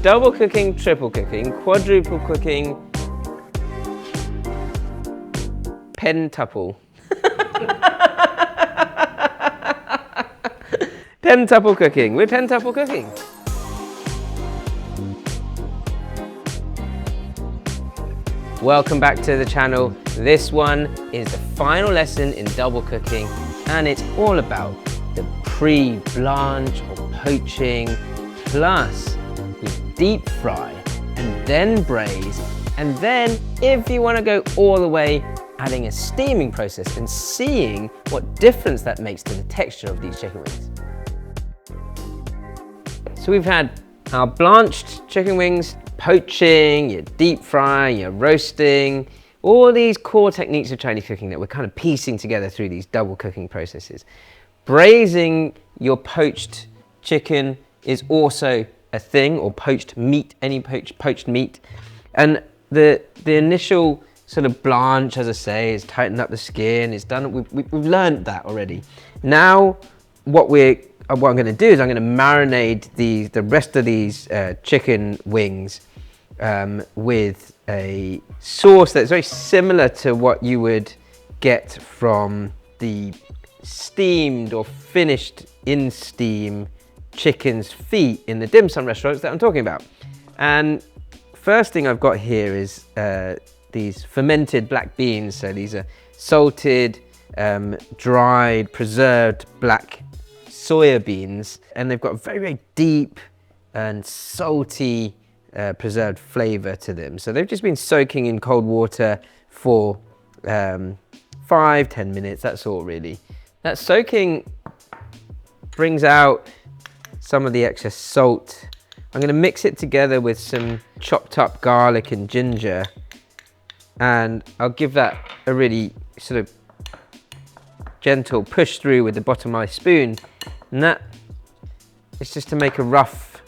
Double cooking, triple cooking, quadruple cooking, pentuple. Pentuple cooking. We're pentuple cooking. Welcome back to the channel. This one is the final lesson in double cooking, and it's all about the pre-blanch or poaching, plus you deep fry and then braise, and then if you want to go all the way, adding a steaming process and seeing what difference that makes to the texture of these chicken wings. So we've had our blanched chicken wings, poaching, your deep frying, your roasting, all these core techniques of Chinese cooking that we're kind of piecing together through these double cooking processes. Braising your poached chicken is also a thing, or poached meat, any poached meat. And the initial sort of blanch, as I say, is tighten up the skin, it's done, we've learned that already. Now, what I'm going to do is I'm going to marinate the rest of these chicken wings with a sauce that's very similar to what you would get from the steamed or finished in steam chicken's feet in the dim sum restaurants that I'm talking about. And first thing I've got here is these fermented black beans. So these are salted, dried, preserved black soya beans, and they've got a very, very deep and salty preserved flavor to them. So they've just been soaking in cold water for 5-10 minutes, that's all really. That soaking brings out some of the excess salt. I'm going to mix it together with some chopped up garlic and ginger, and I'll give that a really sort of gentle push through with the bottom of my spoon. And that is just to make a rough,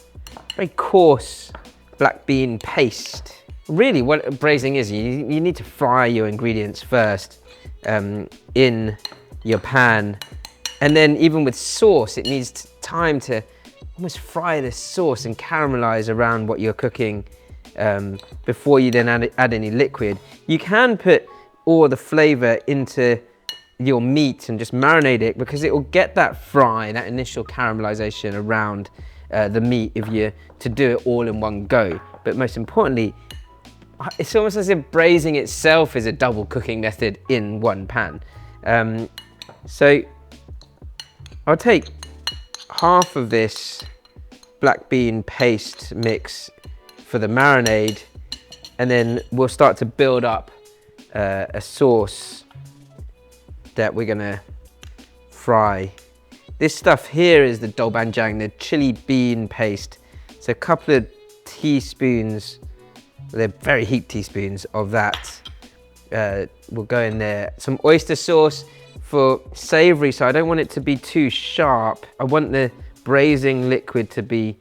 very coarse black bean paste. Really what braising is, you need to fry your ingredients first in your pan. And then even with sauce, it needs time to almost fry this sauce and caramelize around what you're cooking before you then add any liquid. You can put all the flavor into your meat and just marinate it, because it will get that fry, that initial caramelization around the meat if you're to do it all in one go. But most importantly, it's almost as if braising itself is a double cooking method in one pan. So I'll take half of this black bean paste mix for the marinade, and then we'll start to build up a sauce that we're gonna fry. This stuff here is the doubanjiang, the chili bean paste. So a couple of teaspoons, they're very heaped teaspoons of that will go in there. Some oyster sauce for savory, so I don't want it to be too sharp. I want the braising liquid to be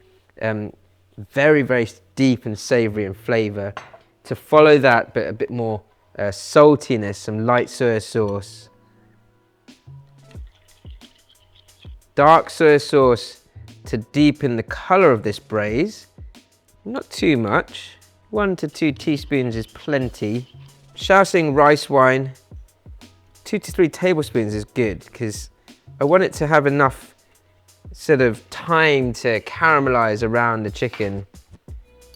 very, very deep and savory in flavor. To follow that, but a bit more saltiness, some light soy sauce. Dark soy sauce to deepen the color of this braise. Not too much. 1 to 2 teaspoons is plenty. Shaoxing rice wine. 2 to 3 tablespoons is good, because I want it to have enough sort of time to caramelize around the chicken.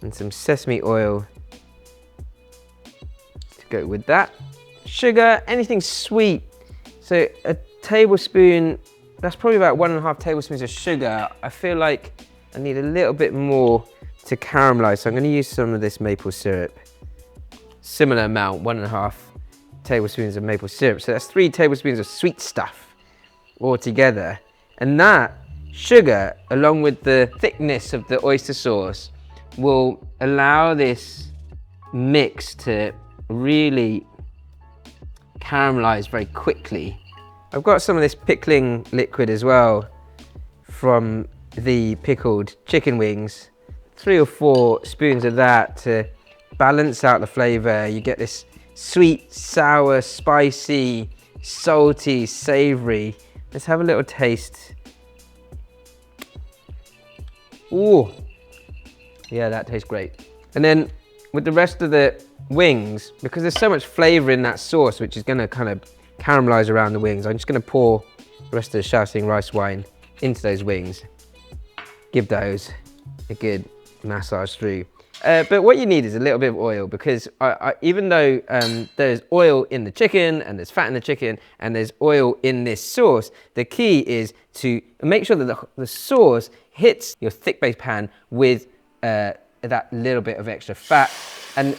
And some sesame oil to go with that. Sugar, anything sweet. So a tablespoon, that's probably about 1.5 tablespoons of sugar. I feel like I need a little bit more to caramelize, so I'm going to use some of this maple syrup. Similar amount, 1.5 tablespoons of maple syrup. So that's 3 tablespoons of sweet stuff all together. And that sugar, along with the thickness of the oyster sauce, will allow this mix to really caramelize very quickly. I've got some of this pickling liquid as well from the pickled chicken wings. 3 or 4 spoons of that to balance out the flavor. You get this sweet, sour, spicy, salty, savory. Let's have a little taste. Ooh, Yeah, that tastes great. And then with the rest of the wings, because there's so much flavor in that sauce, which is gonna kind of caramelize around the wings, I'm just gonna pour the rest of the Shaoxing rice wine into those wings. Give those a good massage through. But what you need is a little bit of oil, because even though there's oil in the chicken and there's fat in the chicken and there's oil in this sauce, the key is to make sure that the sauce hits your thick base pan with that little bit of extra fat and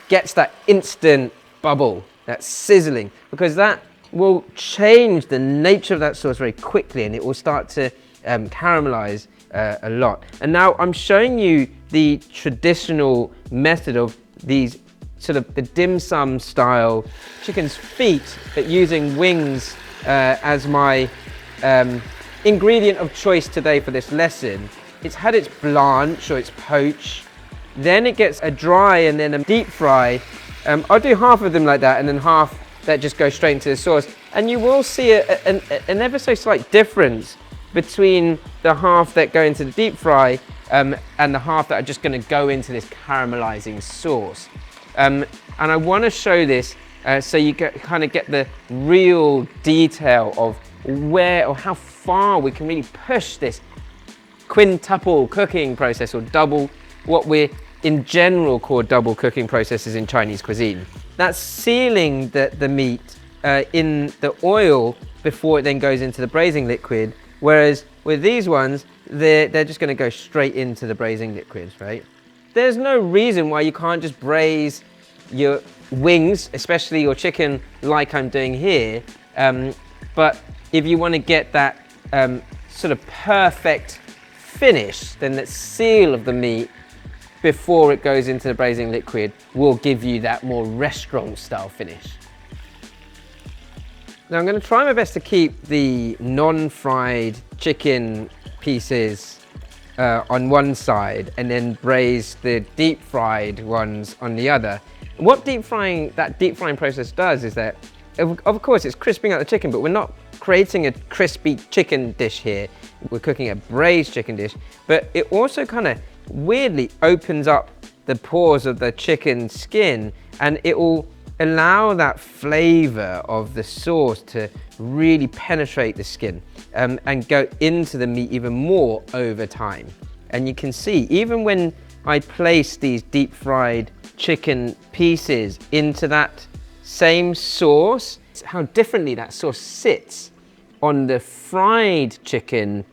gets that instant bubble, that sizzling, because that will change the nature of that sauce very quickly and it will start to caramelize a lot. And now I'm showing you the traditional method of these sort of the dim sum style chicken's feet, but using wings as my ingredient of choice today for this lesson. It's had its blanch or its poach, then it gets a dry and then a deep fry. I'll do half of them like that and then half that just goes straight into the sauce. And you will see an ever so slight difference between the half that go into the deep fry and the half that are just going to go into this caramelizing sauce. And I want to show this so you kind of get the real detail of where or how far we can really push this quintuple cooking process, or double, what we in general call double cooking processes in Chinese cuisine. That's sealing the meat in the oil before it then goes into the braising liquid. Whereas with these ones, they're just going to go straight into the braising liquids, right? There's no reason why you can't just braise your wings, especially your chicken, like I'm doing here. But if you want to get that sort of perfect finish, then that seal of the meat before it goes into the braising liquid will give you that more restaurant style finish. Now I'm going to try my best to keep the non-fried chicken pieces on one side and then braise the deep fried ones on the other. What that deep frying process does is that, of course, it's crisping out the chicken, but we're not creating a crispy chicken dish here. We're cooking a braised chicken dish, but it also kind of weirdly opens up the pores of the chicken skin, and it will allow that flavor of the sauce to really penetrate the skin and go into the meat even more over time. And you can see, even when I place these deep fried chicken pieces into that same sauce, how differently that sauce sits on the fried chicken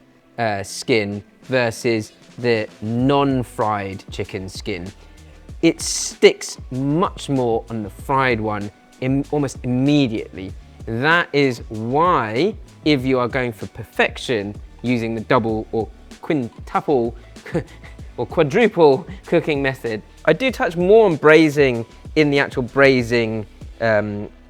skin versus the non-fried chicken skin. It sticks much more on the fried one almost immediately. That is why, if you are going for perfection using the double or quintuple or quadruple cooking method, I do touch more on braising in the actual braising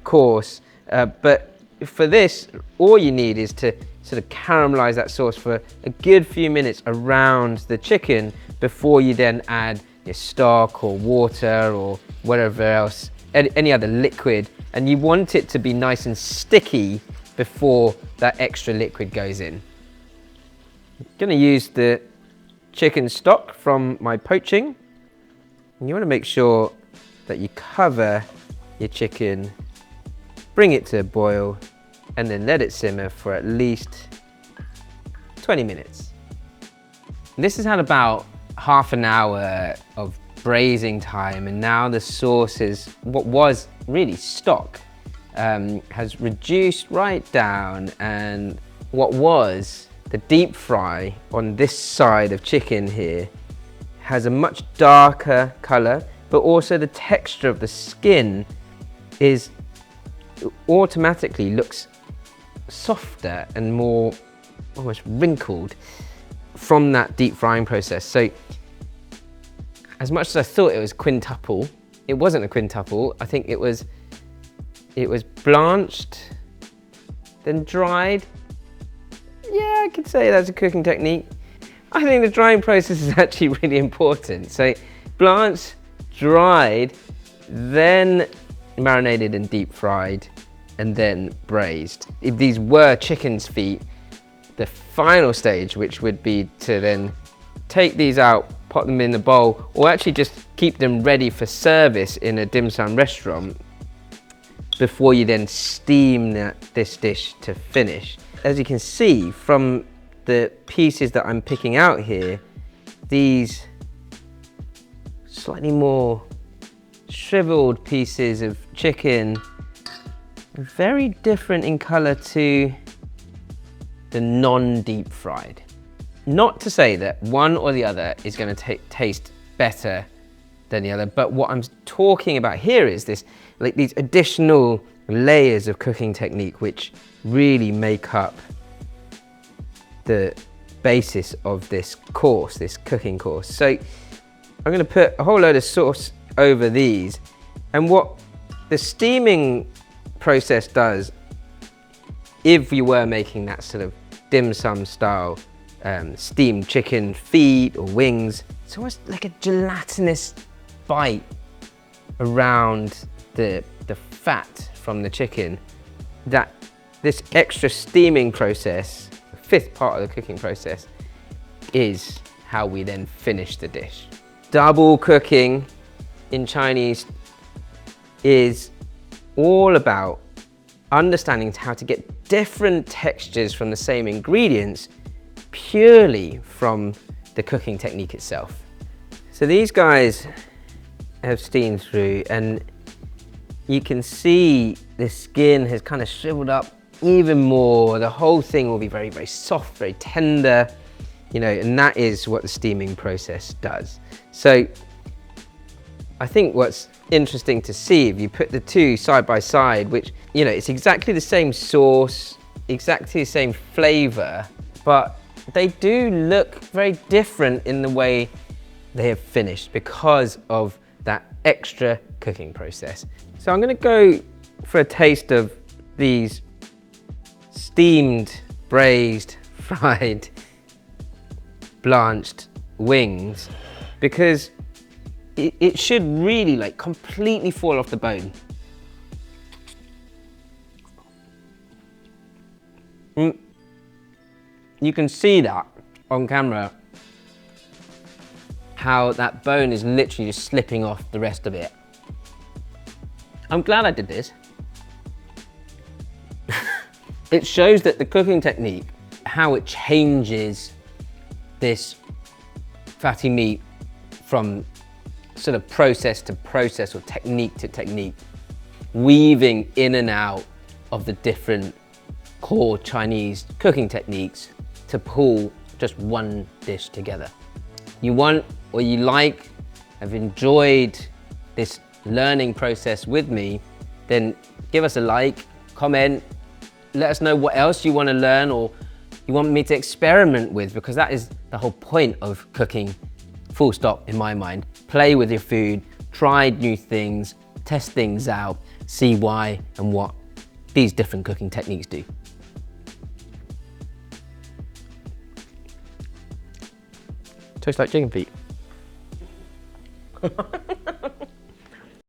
course, but for this, all you need is to sort of caramelize that sauce for a good few minutes around the chicken before you then add your stock or water or whatever else, any other liquid, and you want it to be nice and sticky before that extra liquid goes in. I'm gonna use the chicken stock from my poaching, and you want to make sure that you cover your chicken, bring it to a boil, and then let it simmer for at least 20 minutes. This has had about half an hour of braising time, and now the sauce is, what was really stock, has reduced right down, and what was the deep fry on this side of chicken here has a much darker color, but also the texture of the skin is automatically looks softer and more almost wrinkled from that deep frying process. So as much as I thought it was quintuple, it wasn't a quintuple. I think it was blanched, then dried. Yeah, I could say that's a cooking technique. I think the drying process is actually really important. So blanched, dried, then marinated and deep fried, and then braised. If these were chicken's feet, the final stage, which would be to then take these out, pop them in the bowl, or actually just keep them ready for service in a dim sum restaurant before you then steam this dish to finish. As you can see from the pieces that I'm picking out here, these slightly more shriveled pieces of chicken, very different in color to the non-deep fried. Not to say that one or the other is going to taste better than the other, but what I'm talking about here is this, like these additional layers of cooking technique which really make up the basis of this course, this cooking course. So I'm going to put a whole load of sauce over these, and what the steaming process does, if you were making that sort of dim sum style steamed chicken feet or wings, it's almost like a gelatinous bite around the fat from the chicken. That this extra steaming process, the fifth part of the cooking process, is how we then finish the dish. Double cooking in Chinese is all about understanding how to get different textures from the same ingredients purely from the cooking technique itself. So these guys have steamed through, and you can see the skin has kind of shriveled up even more. The whole thing will be very, very soft, very tender, you know, and that is what the steaming process does. So I think what's interesting to see, if you put the two side by side, which, you know, it's exactly the same sauce, exactly the same flavor, but they do look very different in the way they have finished because of that extra cooking process. So I'm going to go for a taste of these steamed, braised, fried, blanched wings, because it should really like completely fall off the bone. You can see that on camera, how that bone is literally just slipping off the rest of it. I'm glad I did this. It shows that the cooking technique, how it changes this fatty meat from sort of process to process or technique to technique, weaving in and out of the different core Chinese cooking techniques to pull just one dish together. You want or you like, have enjoyed this learning process with me, then give us a like, comment, let us know what else you want to learn or you want me to experiment with, because that is the whole point of cooking, full stop in my mind. Play with your food, try new things, test things out, see why and what these different cooking techniques do. Tastes like chicken feet.